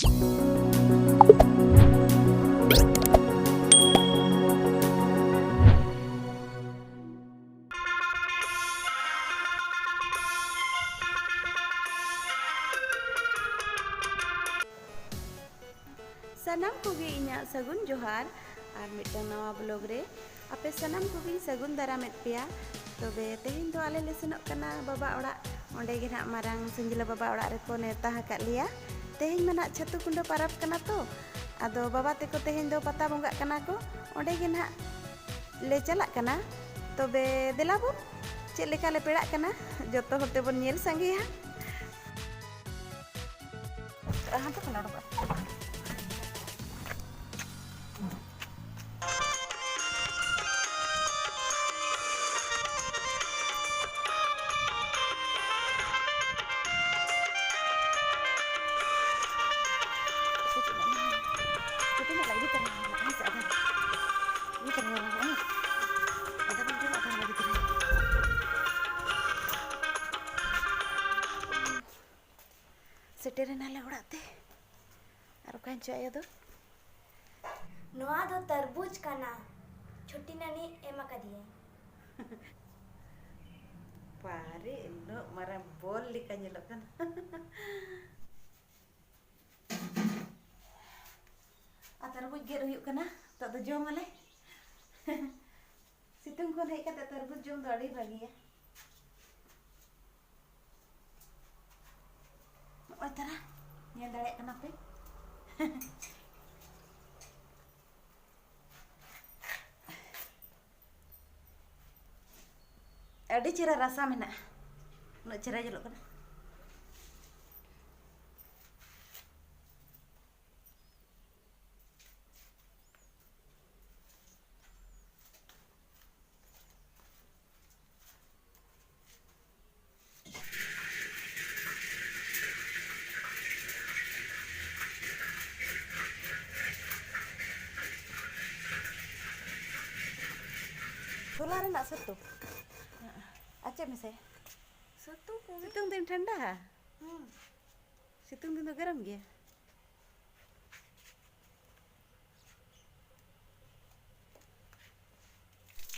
सनम कोगे इन्या सगुन जोहार और मिटन नवा ब्लॉग रे आपे सनम कोगे सगुन दारामेद पेया तबे तेहेन दो आले ले सेनोग कना बाबा ओड़ा ओंडे गे ना मारांग संजिला बाबा ओड़ा रे को नेता हकाद लिया तेहेन मना छतु कुंडा पाराब कना तो आदो बाबा तेको तेहेन दो पता बंगा कना को ओंडे गे ना ले चला कना तबे देलाबो चेद लेका ले पेड़ा कना जतो होते बन नेल संगेया हां तो कना डबा सेटेरेनाले ओड़ाते और कान चाय दो नोआ दो तरबूज काना छोटी नानी एमा कदिए पारे नो मारा बोल लिका ñelok kan आ तरबूज गेर हुयuk kana तो दो जम आले सितुंग kon hej kate तरबूज जम do adi bagiya ओय तरा ñel dare kana pe adi cera rasa mena no cera jelok kana Solar nak satu. Aceh misalnya. सत्तू को Situng दिन ठंडा है. Situng दिन तो गर्म गया.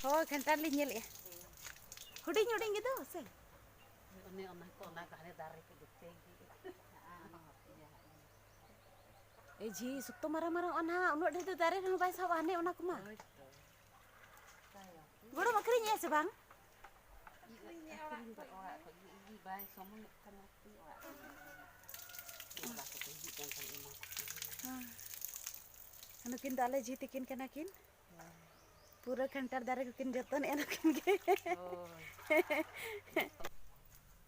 Oh, kentar li nyel ya. Huding huding gitu se. Ini ona ko na kare dari ke gede gitu. Ji, sukto marang-marang ona, unuk deh tu dari nang bai sawane ona kuma. Guru makrinya ya, Bang? Anukin dale ji tikin kanakin. Pura kantar dari kukin jatan enakin ke.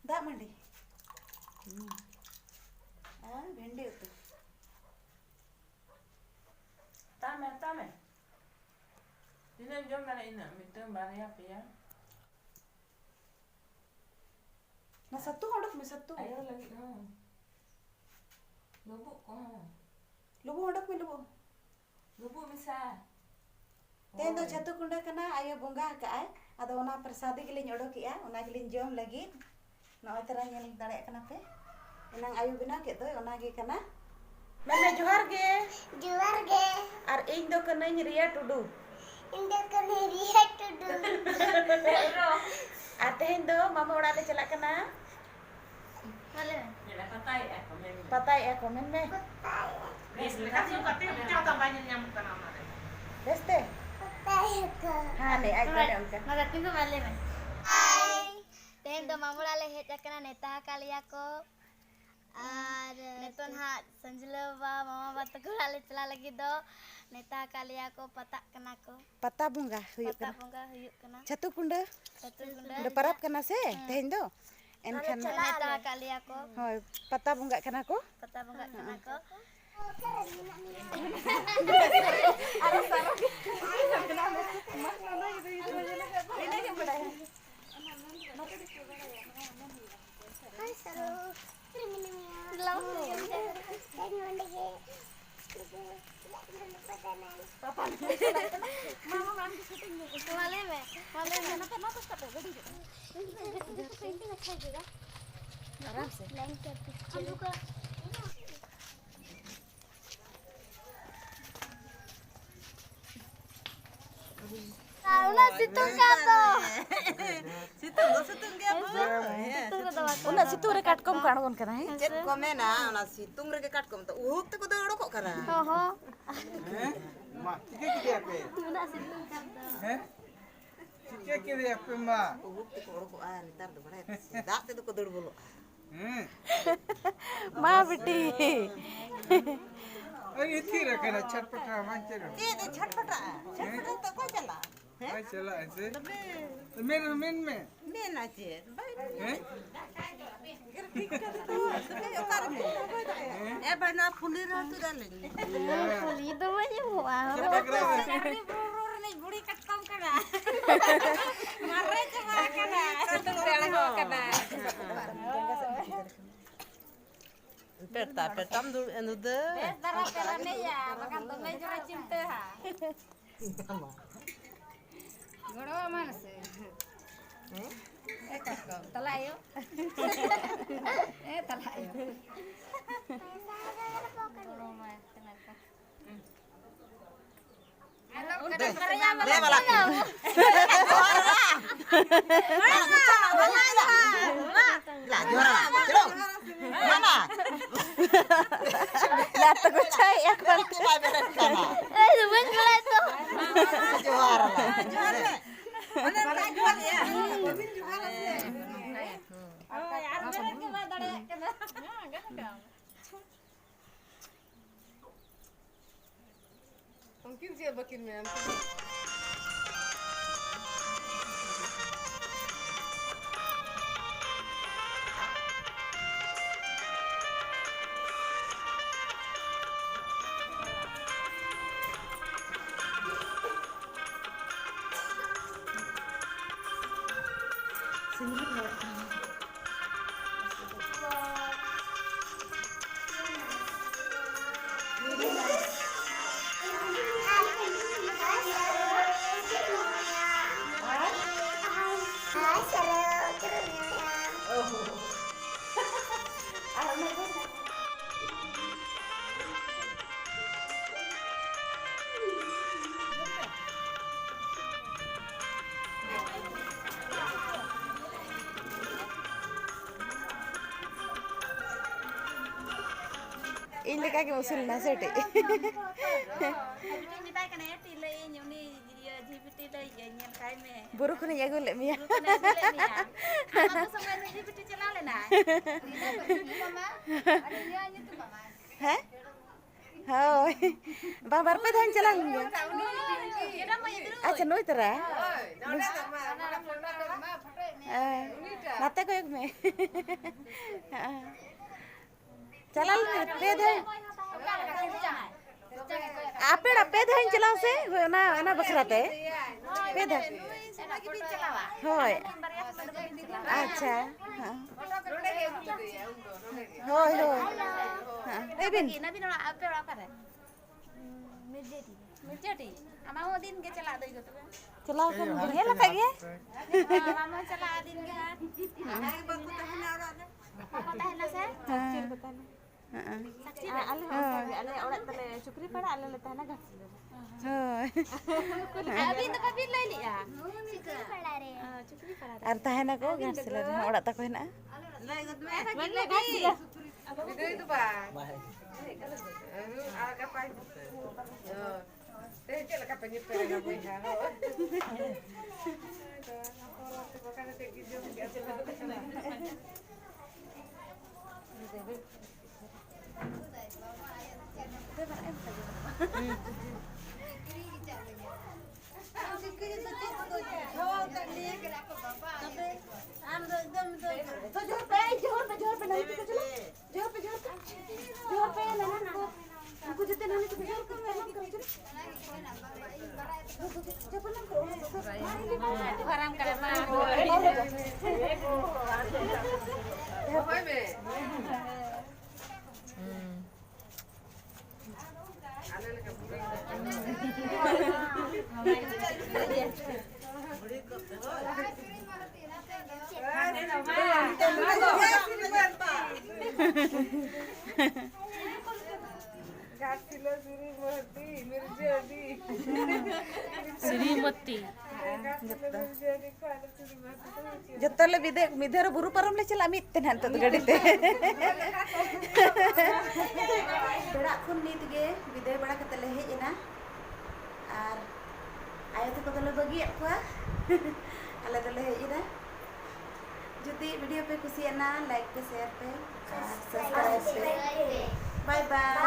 Dak mandi. Bendi itu. Tame. Ini jom mana ini, mitung bari apa ya? Nah satu hodok mi satu. Ayo lagi no. Lubuk ko. Lubu hodok mi lubu. Lubuk bisa. Tehen do jatuh kunda kana ayo bonga ka ay. Ado ona prasadi gilin odok ya, ona gilin jom lagi. Noy tara nyel dare kana pe. Enang ayu bina ke to ona ge kana. Meme johar ge. जुआर गे Ar ing do kana Ria Tudu. इंदे कने रिया Tudu Tehen do mama oड़ा le chalak kana. Male Ini patai aku memang. Patai ya komen me. Wes kasih kate jangan tambahnya nyamuk tanah mana. Deste. बताए का Ha ne ay kare unka. मगर किनको माले में हाय तेन दो मामूला ले हेट करना नेता कालिया को और नेतन हा संजलवा मामा बात को ले चला लगी दो नेता कालिया को पता कना को Pata bunga huyuk पता kana. पंगा हुयुक कना Chatu kunda. सतु गुंडा Udah parap kana se. Tehen do. Enkan नेता कालिया को hoy pata bunga kana ko. पता पंगा कना को हाय सरो माले में Aram se. लाइन कर Una situng ka to. Situng dia bu. Situng ka dawa. Una situ re katkom ka aᱬgोन kana he Chet ko mena ona situng rege katkom to uhuk te ko deudo kok kana. Ho. Ma, tiga kiri apa? Una situng ka to. Tiga kiri apa ma? Uhuk te ko orok ah nitar do bare. Dak te ko deudo bolo. ma beti अरे इतनी रखना छटपटा मांचर Ini chatpata. Chatpata to ko jala. भाई चला ऐसे मेरे main में Mena che. Bai. हैं Eh bana fulir tu dale. Puli to ba ni mo ah. Ni budi katkom kana. Mare che ma kana. Situng dale ho kana. Pertam dulu anu de. Dara pelane ya, makan to ngai jora cimte ha. Godo mana se? Katkom. Talayo. Talayo. Deh bala. Lah juara. Celok. Mana? la to ko chai ek ban Cuma beda kana. Sebenarnya pula itu. Juara lah. Juara. Mana juara ya? Mungkin dia bikin mem. in le ka ke usul na sete Ini tak kena ya tile ini dia GPT dah ya nyel kai me. buru kune ya gole mi Kena boleh ni ya. Apa tu sampai GPT channel le na. Mama, ada dia ni tu mama. he hoy ba bar pe dhan chala lunga Kita mau ya dulu. acha noi tara nate ko ek me chala pe dhan apeda pe dhan chala se ona bakrate pe dhan hoy acha hoy hoy ebin Nabi nak apa dah? Mirjati. Ama mau din ke cela doi gitu. chala kan ngela ka ge Mama cela din ke. Apa tahan lah saya? Saksi dah. ale orat tale chukri pada ale le tahna gas hoy Abi tu kapi lai li ya. Chukri pada re. Chukri pada. ar tahna ko gas le orat ta ko hena Mana gas? Itu ba. Agak apa? Teh cek lekat penyet pera na boy ha. Haram karena. Hoy me. Ana le ka puri. Shrimati जतो ले मिधे रो बुरु परम ले चला मित ते नंत तो गाड़ी ते बेड़ा खुन नीत गे विदे बड़ा कते ले हेज एना आर आयो तो को ले बगी अक्वा आले तो ले हेज एना जुदी वीडियो पे खुशी ना लाइक पे शेयर पे सब्सक्राइब पे बाय बाय